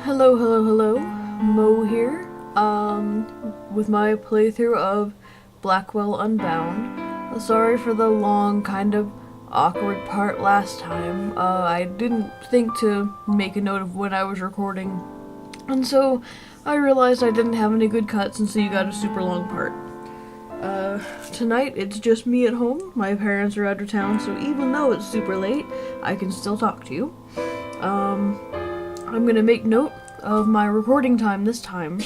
Hello, hello, hello. Mo here. With my playthrough of Blackwell Unbound. Sorry for the long, kind of awkward part last time. I didn't think to make a note of when I was recording, and so I realized I didn't have any good cuts, and so you got a super long part. Tonight it's just me at home. My parents are out of town, so even though it's super late, I can still talk to you. I'm gonna make note of my recording time this time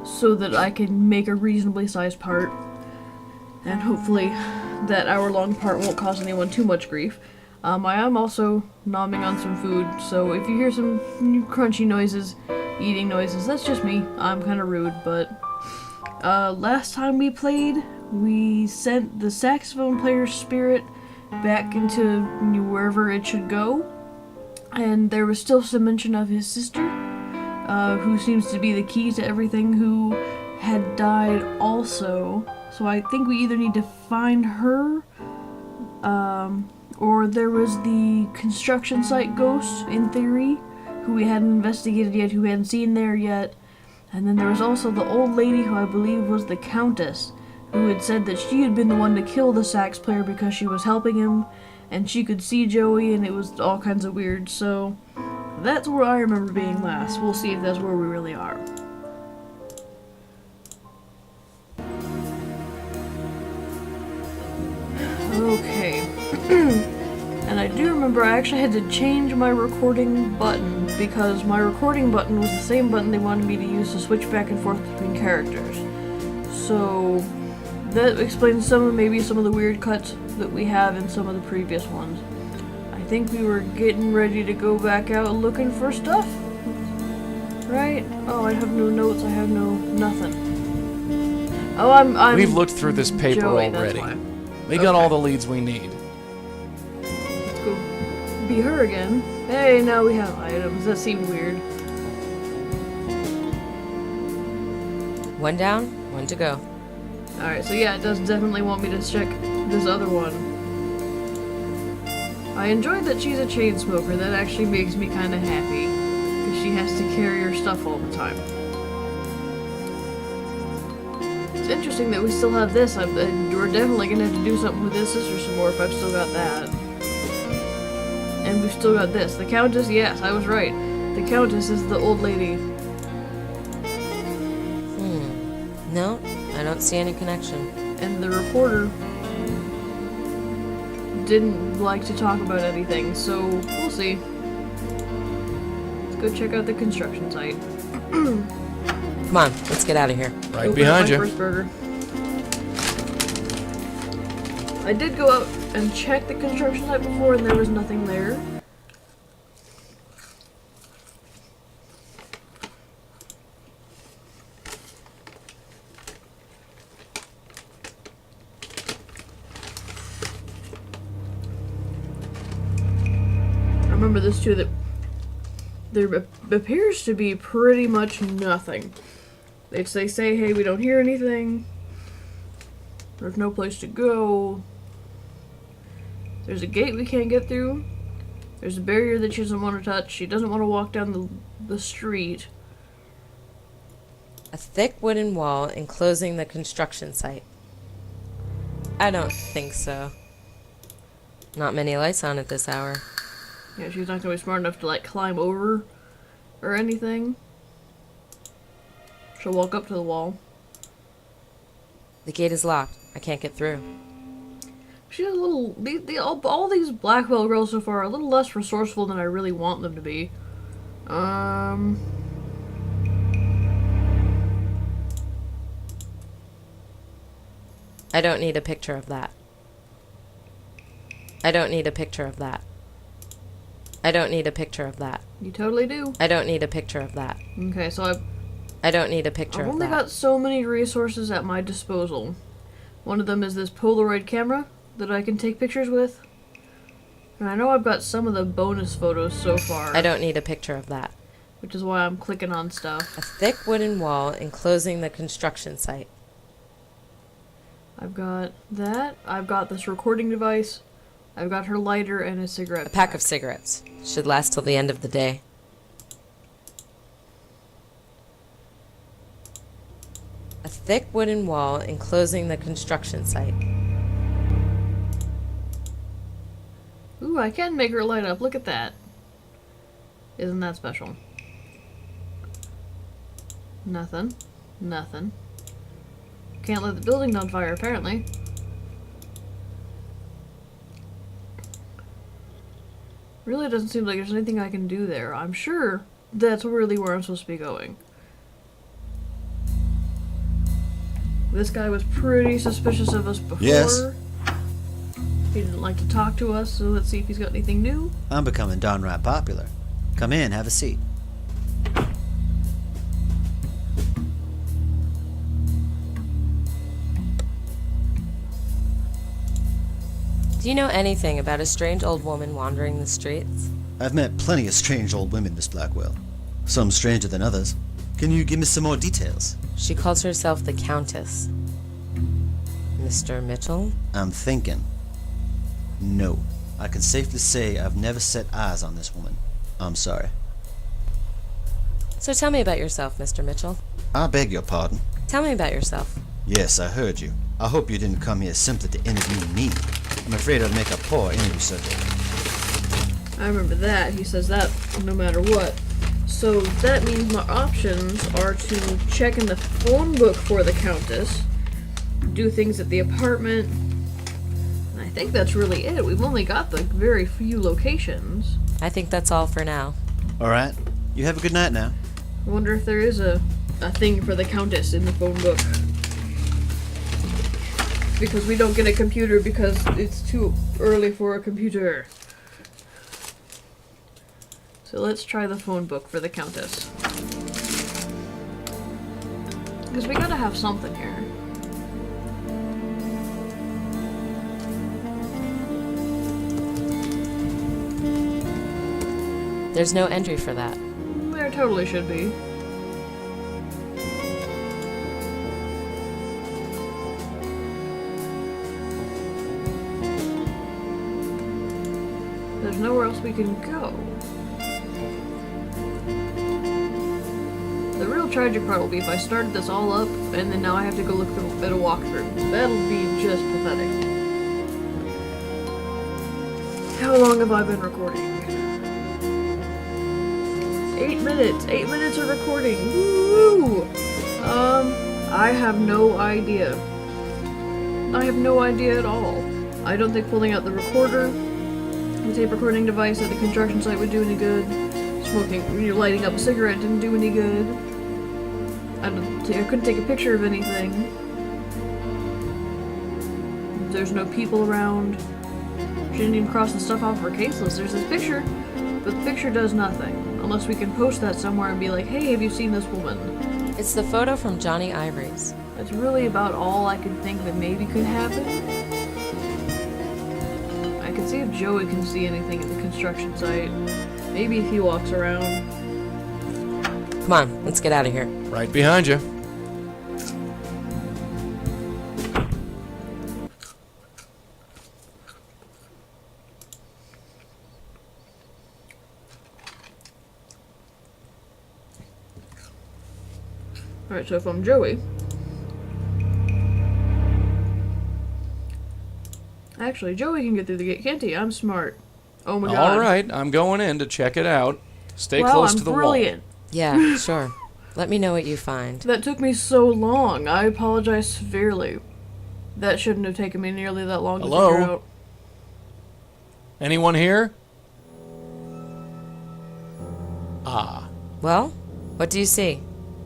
so that I can make a reasonably sized part, and hopefully that hour-long part won't cause anyone too much grief. I am also nomming on some food, so if you hear some crunchy noises, eating noises, that's just me. I'm kind of rude, but last time we played, we sent the saxophone player's spirit back into wherever it should go, and there was still some mention of his sister, who seems to be the key to everything, who had died also. So I think we either need to find her, or there was the construction site ghost, in theory, who we hadn't investigated yet, who we hadn't seen there yet. And then there was also the old lady who I believe was the Countess, who had said that she had been the one to kill the sax player because she was helping him, and she could see Joey, and it was all kinds of weird. So that's where I remember being last. We'll see if that's where we really are. Okay. And I do remember I actually had to change my recording button because my recording button was the same button they wanted me to use to switch back and forth between characters. So that explains maybe some of the weird cuts that we have in some of the previous ones. I think we were getting ready to go back out looking for stuff, right? Oh, I have no notes. I have nothing. Oh, I'm. We've looked through this paper Joey, already. that's why. We got all the leads we need. Let's go be her again. Hey, now we have items. That seemed weird. One down, one to go. Alright, so yeah, it does definitely want me to check this other one. I enjoyed that she's a chain smoker. That actually makes me kind of happy, because she has to carry her stuff all the time. It's interesting that we still have this. We're definitely going to have to do something with his sister some more if I've still got that. And we've still got this. The Countess, yes, I was right. The Countess is the old lady. No, I don't see any connection. And the reporter didn't like to talk about anything, so we'll see. Let's go check out the construction site. Come on, let's get out of here. Right behind you. First burger. I did go out and check the construction site before, and there was nothing there. I remember this too, that there appears to be pretty much nothing. They say, hey, we don't hear anything. There's no place to go. There's a gate we can't get through. There's a barrier that she doesn't want to touch. She doesn't want to walk down the street. A thick wooden wall enclosing the construction site. I don't think so. Not many lights on at this hour. Yeah, she's not going to be smart enough to, like, climb over or anything. She'll walk up to the wall. The gate is locked. I can't get through. She's a little... all these Blackwell girls so far are a little less resourceful than I really want them to be. I don't need a picture of that. I don't need a picture of that. I don't need a picture of that. You totally do. I don't need a picture of that. Okay, so I don't need a picture I've of only that. got so many resources at my disposal. One of them is this Polaroid camera that I can take pictures with. And I know I've got some of the bonus photos so far. I don't need a picture of that. Which is why I'm clicking on stuff. A thick wooden wall enclosing the construction site. I've got that. I've got this recording device. I've got her lighter and a cigarette A pack of cigarettes. Should last till the end of the day. thick wooden wall enclosing the construction site. Ooh, I can make her light up. Look at that. Isn't that special? Nothing. Nothing. Can't let the building on fire, apparently. Really doesn't seem like there's anything I can do there. I'm sure that's really where I'm supposed to be going. This guy was pretty suspicious of us before. Yes. He didn't like to talk to us, so let's see if he's got anything new. I'm becoming downright popular. Come in, have a seat. Do you know anything about a strange old woman wandering the streets? I've met plenty of strange old women, Miss Blackwell. Some stranger than others. Can you give me some more details? She calls herself the Countess. Mr. Mitchell? I'm thinking. No. I can safely say I've never set eyes on this woman. I'm sorry. So tell me about yourself, Mr. Mitchell. I beg your pardon. Tell me about yourself. Yes, I heard you. I hope you didn't come here simply to interview me. I'm afraid I'd make a poor interview subject. I remember that. He says that no matter what. So that means my options are to check in the phone book for the Countess, do things at the apartment, and I think that's really it. We've only got the very few locations. I think that's all for now. Alright. You have a good night now. I wonder if there is a thing for the Countess in the phone book. Because we don't get a computer because it's too early for a computer. So let's try the phone book for the Countess. Because we gotta have something here. There's no entry for that. There totally should be. There's nowhere else we can go. The real tragic part will be if I started this all up and then now I have to go look at a walkthrough. That'll be just pathetic. How long have I been recording? 8 minutes. 8 minutes of recording. Woo! I have no idea. I have no idea at all. I don't think pulling out the recorder, the tape recording device at the construction site would do any good. Smoking, lighting up a cigarette didn't do any good. I couldn't take a picture of anything. There's no people around. She didn't even cross the stuff off of her case list. There's this picture, but the picture does nothing. Unless we can post that somewhere and be like, hey, have you seen this woman? It's the photo from Johnny Ivory's. That's really about all I could think that maybe could happen. I can see if Joey can see anything at the construction site. Maybe if he walks around. Come on, let's get out of here. Right behind you. Alright, so if I'm Joey... Actually, Joey can get through the gate, can't he? I'm smart. Oh my god. Alright, I'm going in to check it out. Stay Wow, close I'm to the brilliant. Yeah, sure. Let me know what you find. That took me so long. I apologize severely. That shouldn't have taken me nearly that long Hello? to figure out. Anyone here? Ah, Well, what do you see?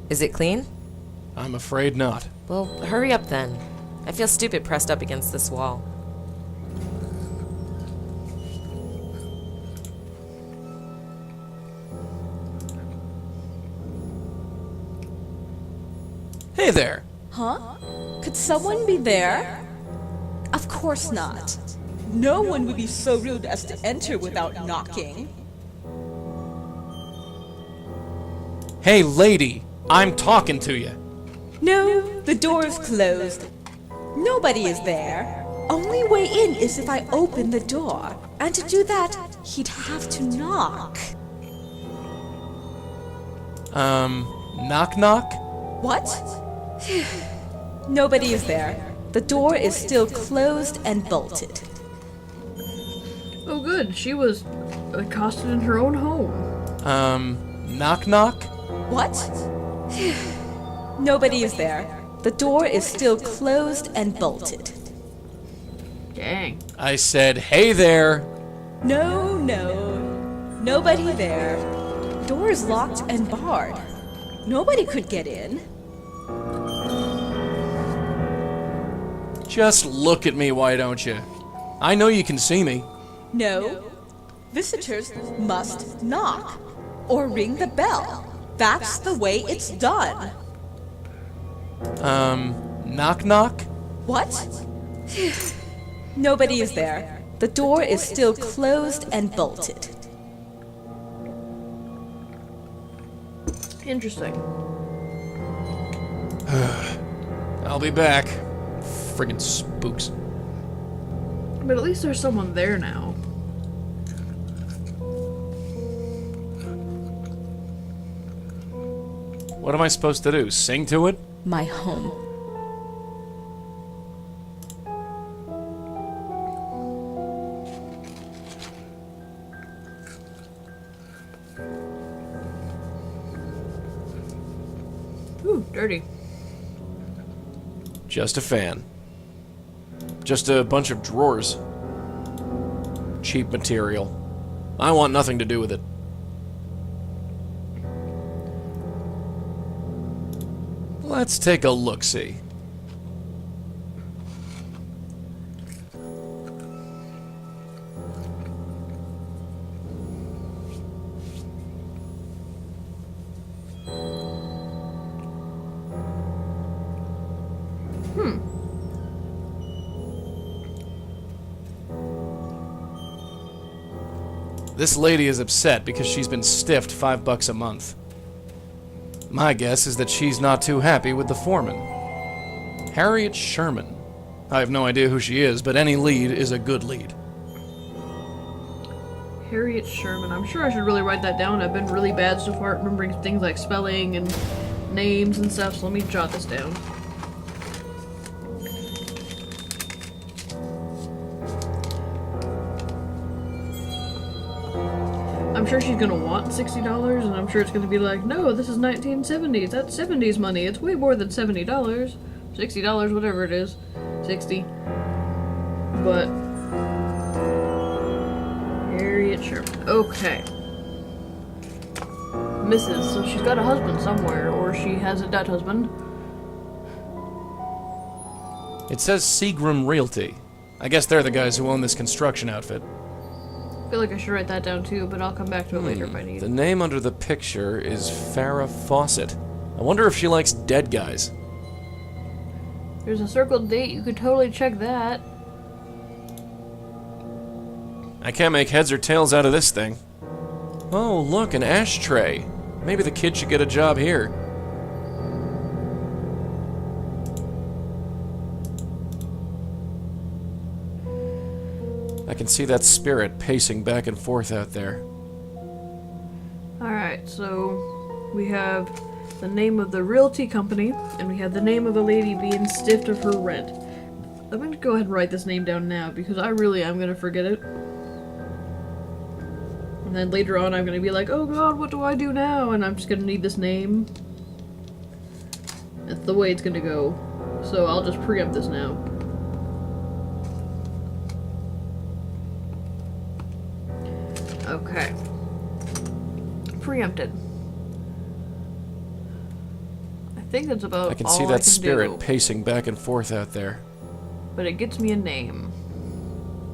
Is it clean? I'm afraid not. Well, hurry up then. I feel stupid pressed up against this wall. Hey there. Huh? Could someone be there? Of course not. No one would be so rude as to enter without knocking. Hey, lady. I'm talking to you. No, the door is closed. Nobody is there. Only way in is if I open the door. And to do that, he'd have to knock. Knock knock? What? Nobody is there. The door is still closed and bolted. Oh, good. She was accosted in her own home. Knock knock? What? Nobody is there. The door is still closed and bolted. Dang. I said, hey there. No, no. Nobody there. Door is locked and barred. Nobody could get in. Just look at me, why don't you? I know you can see me. No. Visitors must knock or ring the bell. That's the way it's done. Knock knock? What? Nobody is there. The door is still closed and bolted. Interesting. I'll be back. Friggin' spooks. But at least there's someone there now. What am I supposed to do? Sing to it? My home. Ooh, dirty. Just a fan. Just a bunch of drawers. Cheap material. I want nothing to do with it. Let's take a look-see. This lady is upset because she's been stiffed $5 a month. My guess is that she's not too happy with the foreman. Harriet Sherman. I have no idea who she is, but any lead is a good lead. Harriet Sherman. I'm sure I should really write that down. I've been really bad so far at remembering things like spelling and names and stuff, so let me jot this down. I'm sure she's gonna want $60, and I'm sure it's gonna be like, no, this is 1970s. That's 70s money. It's way more than $70. $60, whatever it is. 60. But Harriet Sherman. Okay. Mrs. So she's got a husband somewhere, or she has a dead husband. It says Seagram Realty. I guess they're the guys who own this construction outfit. I feel like I should write that down too, but I'll come back to it later if I need. The name under the picture is Farrah Fawcett. I wonder if she likes dead guys. There's a circled date. You could totally check that. I can't make heads or tails out of this thing. Oh, look, an ashtray. Maybe the kid should get a job here. I can see that spirit pacing back and forth out there. Alright, so we have the name of the realty company, and we have the name of the lady being stiffed of her rent. I'm going to go ahead and write this name down now, because I really am going to forget it. And then later on I'm going to be like, oh god, what do I do now? And I'm just going to need this name. That's the way it's going to go. So I'll just preempt this now. Okay. Preempted. I think that's about I can all see I that can spirit do. pacing back and forth out there. But it gets me a name.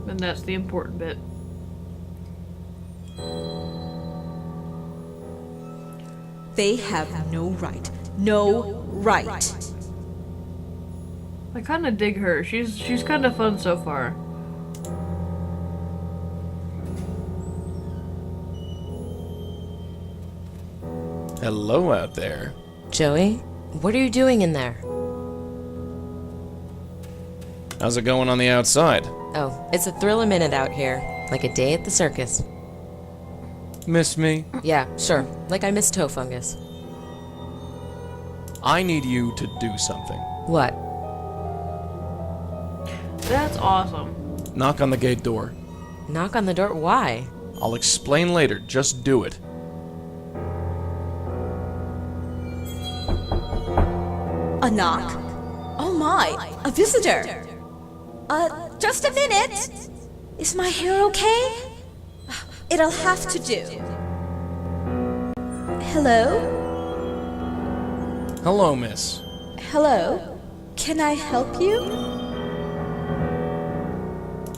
And that's the important bit. They have no right. No right. I kind of dig her. She's kind of fun so far. Hello out there. Joey, what are you doing in there? How's it going on the outside? Oh, it's a thrill a minute out here. Like a day at the circus. Miss me? Yeah, sure. Like I miss toe fungus. I need you to do something. What? That's awesome. Knock on the gate door. Knock on the door? Why? I'll explain later. Just do it. A knock. Oh my, a visitor. Just a minute. Is my hair okay? It'll have to do. Hello? Hello, miss. Hello? Can I help you?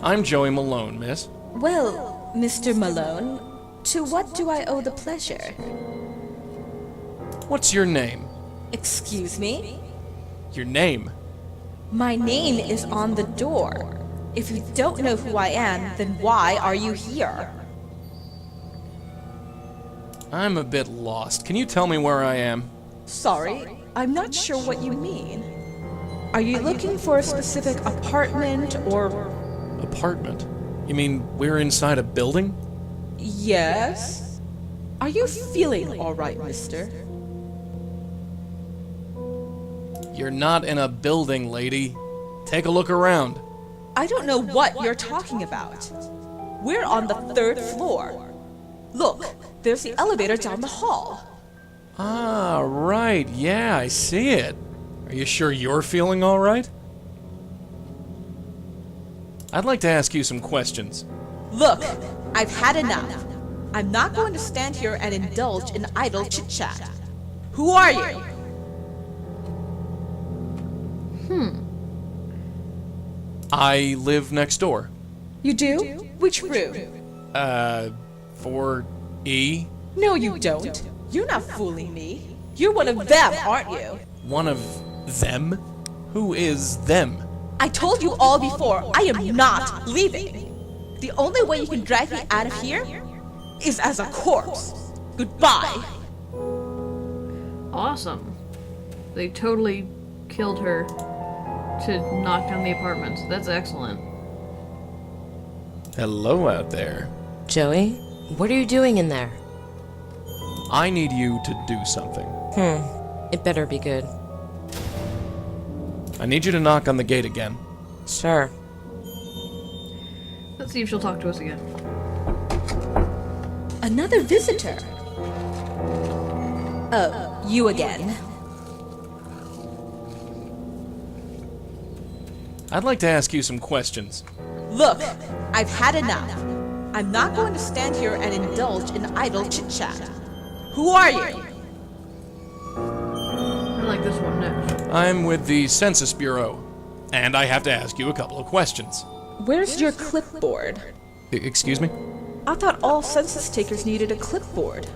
I'm Joey Malone, miss. Well, Mr. Malone, to what do I owe the pleasure? What's your name? Excuse me? Your name? My name is on the door. If you don't know who I am, then why are you here? I'm a bit lost. Can you tell me where I am? Sorry, I'm not sure what you mean. Are you looking for a specific apartment or... Apartment? You mean we're inside a building? Yes? Are you feeling all right, mister? You're not in a building, lady. Take a look around. I don't know what you're talking about. We're on the 3rd floor. Look, there's the elevator down the hall. Ah, right. Yeah, I see it. Are you sure you're feeling all right? I'd like to ask you some questions. Look, I've had enough. I'm not going to stand here and indulge in idle chit-chat. Who are you? I live next door. You do? Which room? 4E? No, you don't. You're not fooling me. You're one of them, aren't you? One of them? Who is them? I told you all before, I am not leaving. The only way you can drag me out of here is as a corpse. Goodbye. Awesome. They totally killed her to knock down the apartment. That's excellent. Hello out there. Joey, what are you doing in there? I need you to do something. It better be good. I need you to knock on the gate again. Sure. Let's see if she'll talk to us again. Another visitor. Oh, you again. I'd like to ask you some questions. Look, I've had enough. I'm not going to stand here and indulge in idle chit-chat. Who are you? I like this one next. I'm with the Census Bureau, and I have to ask you a couple of questions. Where's your clipboard? Excuse me? I thought all census takers needed a clipboard.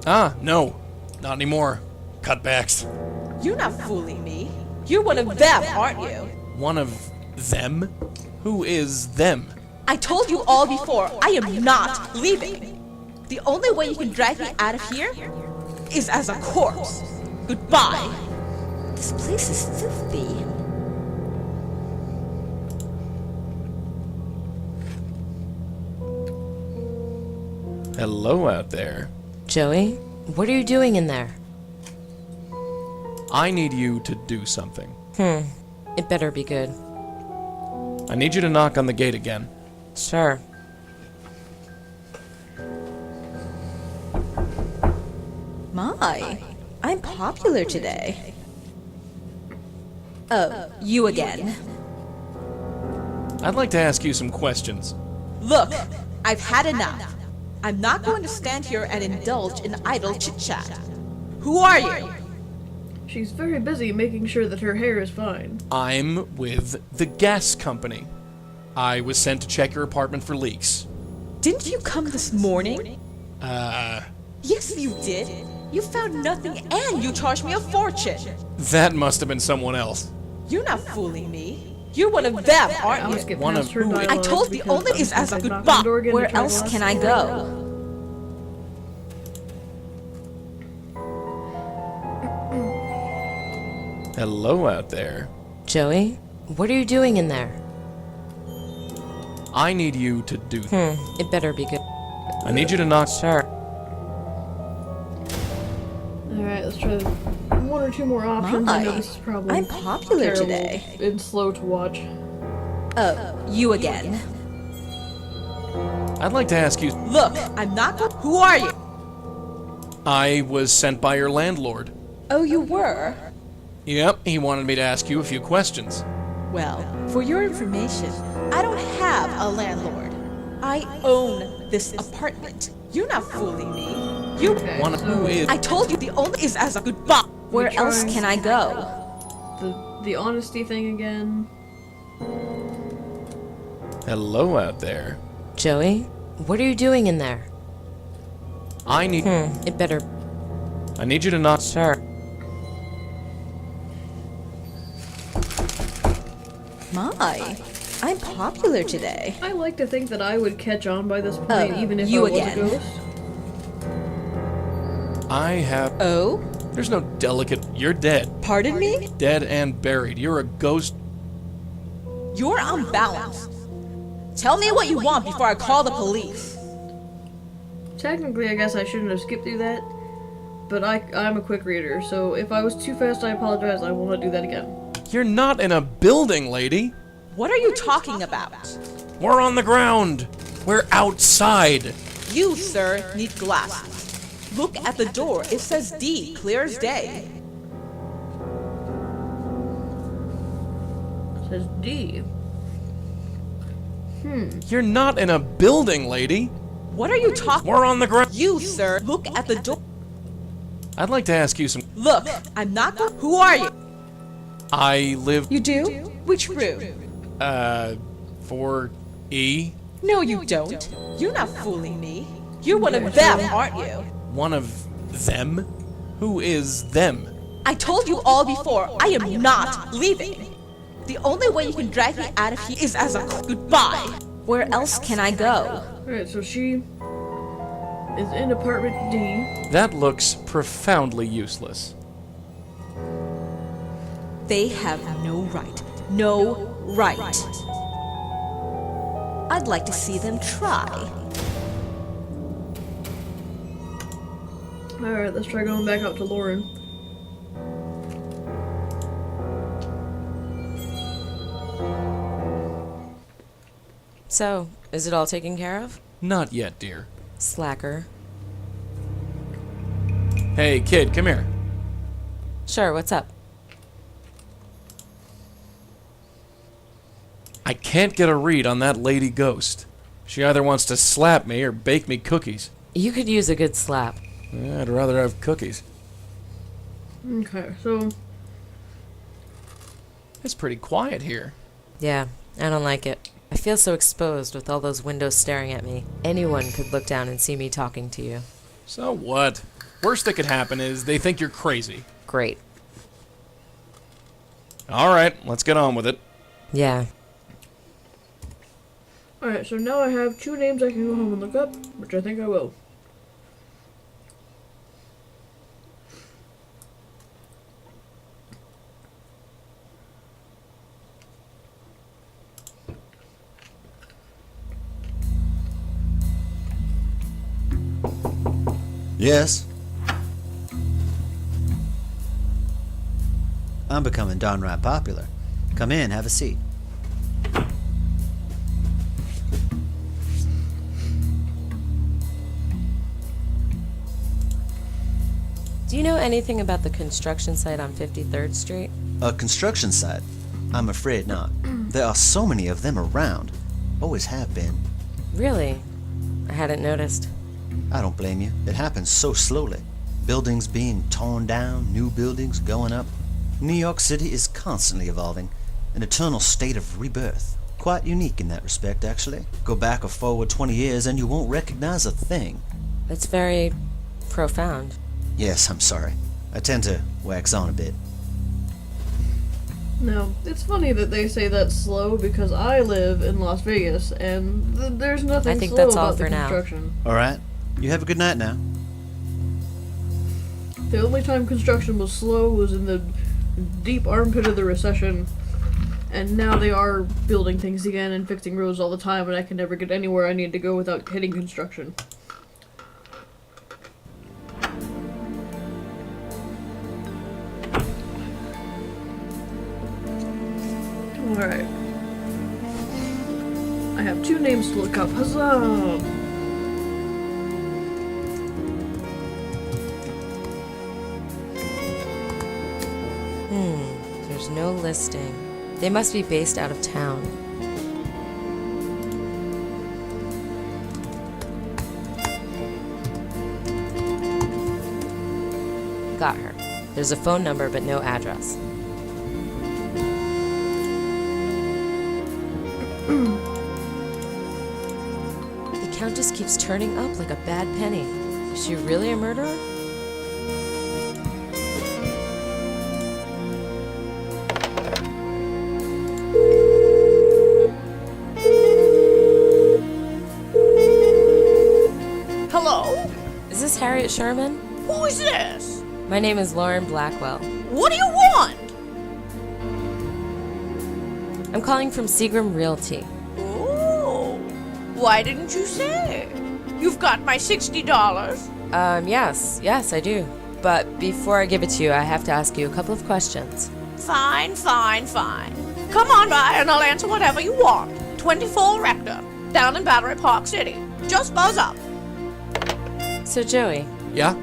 Ah, no. Not anymore. Cutbacks. You're not fooling me. You're one of them, aren't you? One of them? Who is them? I told you all before, I am not leaving. The only way you can drag me out of here is as a corpse. Goodbye. This place is filthy. Hello out there. Joey, what are you doing in there? I need you to do something. It better be good. I need you to knock on the gate again. Sure. My, I'm popular today. Oh, you again. I'd like to ask you some questions. Look, I've had enough. I'm not going to stand here and indulge in idle chit-chat. Who are you? She's very busy making sure that her hair is fine. I'm with the gas company. I was sent to check your apartment for leaks. Didn't you come this morning? Yes, you did. You found nothing and you charged me a fortune. That must have been someone else. You're not fooling me. You're one of them, I aren't always you? get One past of her who? dialogue I told the because only is as a I'd knock on goodbye. the door again to Where try to else ask can her I to go? Hello out there. Joey, what are you doing in there? I need you to do. It better be good. I need you to knock. Sure. Alright, let's try one or two more options. I know My, this is probably I'm popular terrible today. and slow to watch. You again. I'd like to ask you... Look, I'm not go- Who are you? I was sent by your landlord. Oh, you were? Yep, he wanted me to ask you a few questions. Well, for your information, I don't have a landlord. I own this apartment. You're not fooling me. You One who is... I told you the only is as a goodbye. Where We're else trying- can I go? The honesty thing again. Hello out there. Joey, what are you doing in there? I need... It better... I need you to not... Sure. My, I'm popular today. I like to think that I would catch on by this point, even if you I was again. a ghost. I have... Oh? There's no delicate... You're dead. Pardon me? Dead and buried. You're a ghost... You're unbalanced. Tell me what you want before I call the police. Technically, I guess I shouldn't have skipped through that, but I'm a quick reader, so if I was too fast, I apologize. I will not do that again. You're not in a building, lady. What are you talking about? We're on the ground. We're outside. You, sir, need glasses. Look at the door. It says D, clear as day. It says D. You're not in a building, lady. What are you talking? We're on the ground. You, sir, look at the door. I'd like to ask you some... Look, I'm not go- Who are you? I live... You do? Which room? 4E. No, you don't. You're not fooling me. You're one of them, aren't you? One of them? Who is them? I told you all before, I am not leaving. The only way you can drag me out of here is as a goodbye. Where else can I go? Alright, so she is in apartment D. That looks profoundly useless. They have no right. No right. I'd like to see them try. Alright, let's try going back up to Lauren. So, is it all taken care of? Not yet, dear. Slacker. Hey, kid, come here. Sure, what's up? I can't get a read on that lady ghost. She either wants to slap me or bake me cookies. You could use a good slap. I'd rather have cookies. Okay, so It's pretty quiet here. Yeah, I don't like it. I feel so exposed with all those windows staring at me. Anyone could look down and see me talking to you. So what? Worst that could happen is they think you're crazy. Great. Alright, let's get on with it. Yeah. alright, so now I have 2 names I can go home and look up, which I think I will. Yes? I'm becoming downright popular. Come in, have a seat. Do you know anything about the construction site on 53rd Street? A construction site? I'm afraid not. There are so many of them around. Always have been. Really? I hadn't noticed. I don't blame you. It happens so slowly. Buildings being torn down, new buildings going up. New York City is constantly evolving, an eternal state of rebirth. Quite unique in that respect, actually. Go back or forward 20 years and you won't recognize a thing. That's very profound. Yes, I'm sorry. I tend to wax on a bit. Now, it's funny that they say that's slow because I live in Las Vegas and there's nothing I think slow that's all about the for now. construction. Alright, you have a good night now. The only time construction was slow was in the deep armpit of the recession, and now they are building things again and fixing roads all the time, and I can never get anywhere I need to go without hitting construction. Alright. I have 2 names to look up. Huzzah! There's no listing. They must be based out of town. Got her. There's a phone number, but no address. The count just keeps turning up like a bad penny. Is she really a murderer? Hello? Is this Harriet Sherman? Who is this? My name is Lauren Blackwell. What do you want? I'm calling from Seagram Realty. Oh, why didn't you say? You've got my $60. Yes, I do. But before I give it to you, I have to ask you a couple of questions. Fine. Come on by and I'll answer whatever you want. 24 Rector, down in Battery Park City. Just buzz up. So, Joey, Yeah?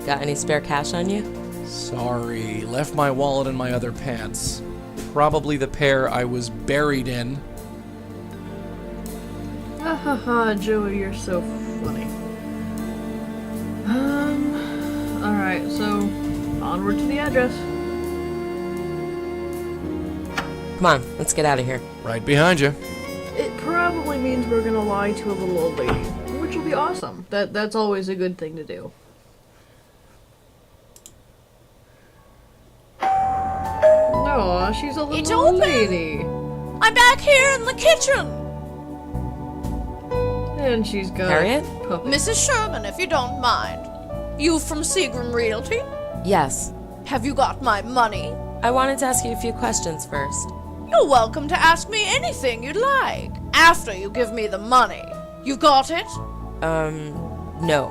got any spare cash on you? Sorry, left my wallet in my other pants. Probably the pair I was buried in. Ha ha ha, Joey, you're so funny. Alright, so onward to the address. Come on, let's get out of here. Right behind you. It probably means we're gonna lie to a little old lady, which will be awesome. That's always a good thing to do. Aw, she's a It's little old open. lady. I'm back here in the kitchen. And she's got Harriet? a puppy. Mrs. Sherman, if you don't mind. You from Seagram Realty? Yes. Have you got my money? I wanted to ask you a few questions first. You're welcome to ask me anything you'd like. After you give me the money. You got it? No.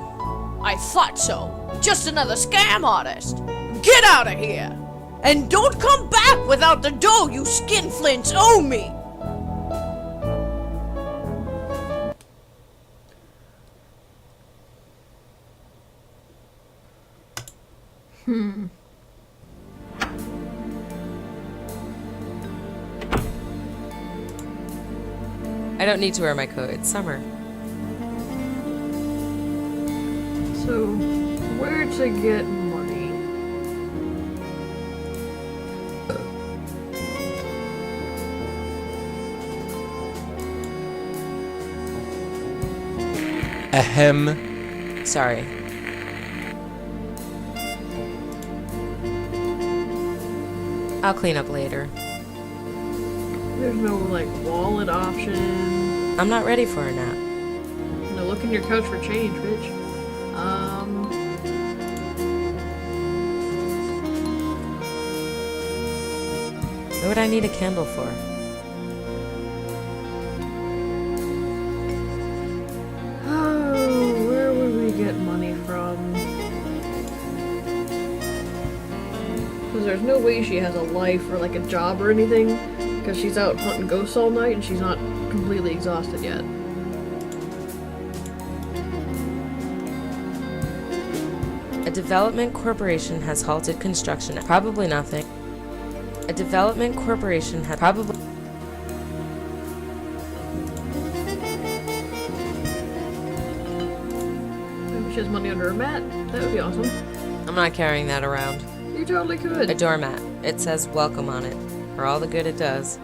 I thought so. Just another scam artist. Get out of here! And don't come back without the dough you skinflints owe me! I don't need to wear my coat. It's summer. So, where to get money? Ahem. Sorry. I'll clean up later. There's no, like, wallet option. I'm not ready for a nap. No, look in your couch for change, bitch. What would I need a candle for? Oh, where would we get money from? Because there's no way she has a life or, like, a job or anything. Because she's out hunting ghosts all night and she's not completely exhausted yet. A development corporation has halted construction. Probably nothing. A development corporation had probably... Maybe she has money under her mat. That would be awesome. I'm not carrying that around. You totally could. A doormat. It says welcome on it. For all the good it does.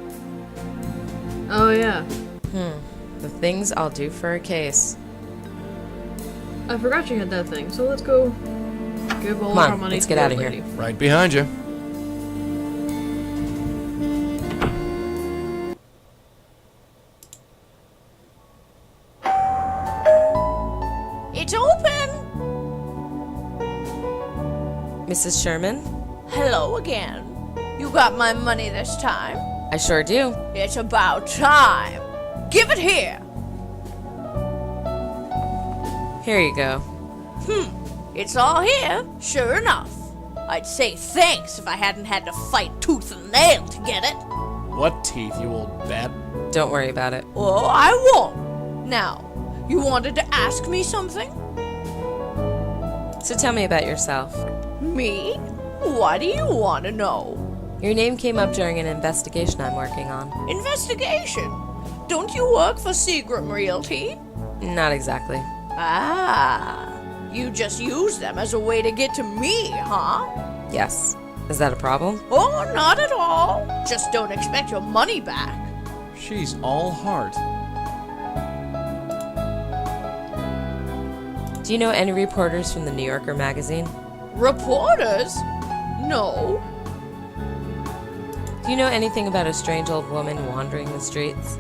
Oh, yeah. The things I'll do for a case. I forgot she had that thing, so let's go give all Come of on, our money let's to get the outta old here. lady. Right behind you. It's open! Mrs. Sherman? Hello again. You got my money this time? I sure do. It's about time. Give it here. Here you go. It's all here, sure enough. I'd say thanks if I hadn't had to fight tooth and nail to get it. What teeth, you old bat? Don't worry about it. Oh, I won't. Now, you wanted to ask me something? So tell me about yourself. Me? What do you want to know? Your name came up during an investigation I'm working on. Investigation? Don't you work for Seagram Realty? Not exactly. Ah, you just use them as a way to get to me, huh? Yes. Is that a problem? Oh, not at all. Just don't expect your money back. She's all heart. Do you know any reporters from the New Yorker magazine? Reporters? No. Do you know anything about a strange old woman wandering the streets?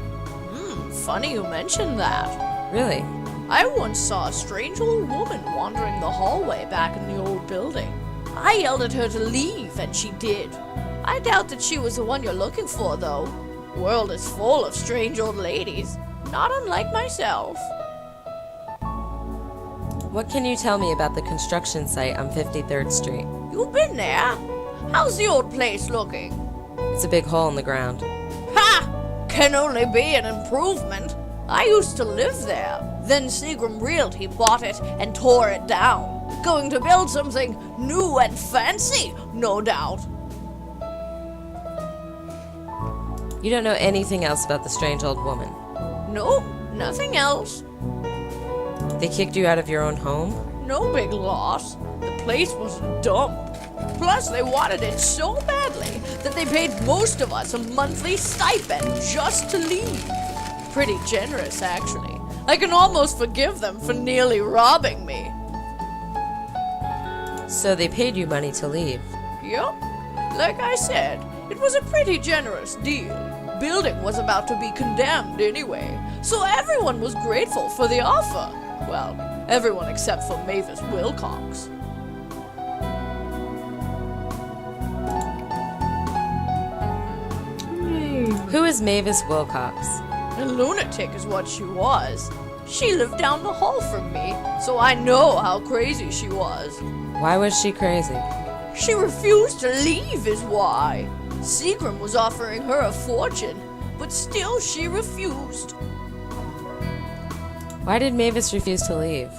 Funny you mention that. Really? I once saw a strange old woman wandering the hallway back in the old building. I yelled at her to leave, and she did. I doubt that she was the one you're looking for, though. The world is full of strange old ladies, not unlike myself. What can you tell me about the construction site on 53rd Street? You've been there? How's the old place looking? It's a big hole in the ground. Ha! Can only be an improvement. I used to live there. Then Seagram Realty bought it and tore it down. Going to build something new and fancy, no doubt. You don't know anything else about the strange old woman. No, nothing else. They kicked you out of your own home? No big loss. The place was a dump. Plus, they wanted it so badly that they paid most of us a monthly stipend just to leave. Pretty generous, actually. I can almost forgive them for nearly robbing me. So they paid you money to leave? Yup. Like I said, it was a pretty generous deal. Building was about to be condemned anyway, so everyone was grateful for the offer. Well, everyone except for Mavis Wilcox. Who is Mavis Wilcox? A lunatic is what she was. She lived down the hall from me, so I know how crazy she was. Why was she crazy? She refused to leave is why. Seagram was offering her a fortune, but still she refused. Why did Mavis refuse to leave?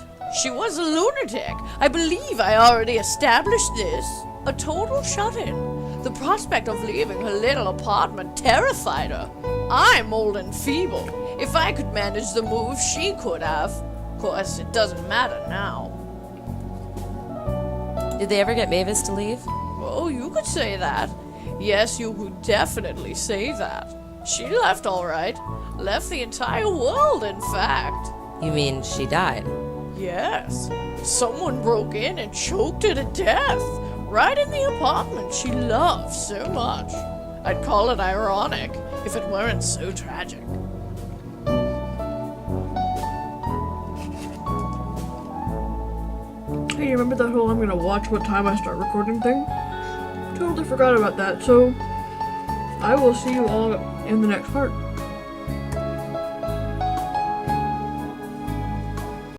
She was a lunatic. I believe I already established this. A total shut-in. The prospect of leaving her little apartment terrified her. I'm old and feeble. If I could manage the move, she could have. Of course, it doesn't matter now. Did they ever get Mavis to leave? Oh, you could say that. Yes, you could definitely say that. She left all right. Left the entire world, in fact. You mean she died? Yes. Someone broke in and choked her to death. Right in the apartment she loved so much. I'd call it ironic if it weren't so tragic. Hey, you remember that whole I'm gonna watch what time I start recording thing? Totally forgot about that, so I will see you all in the next part.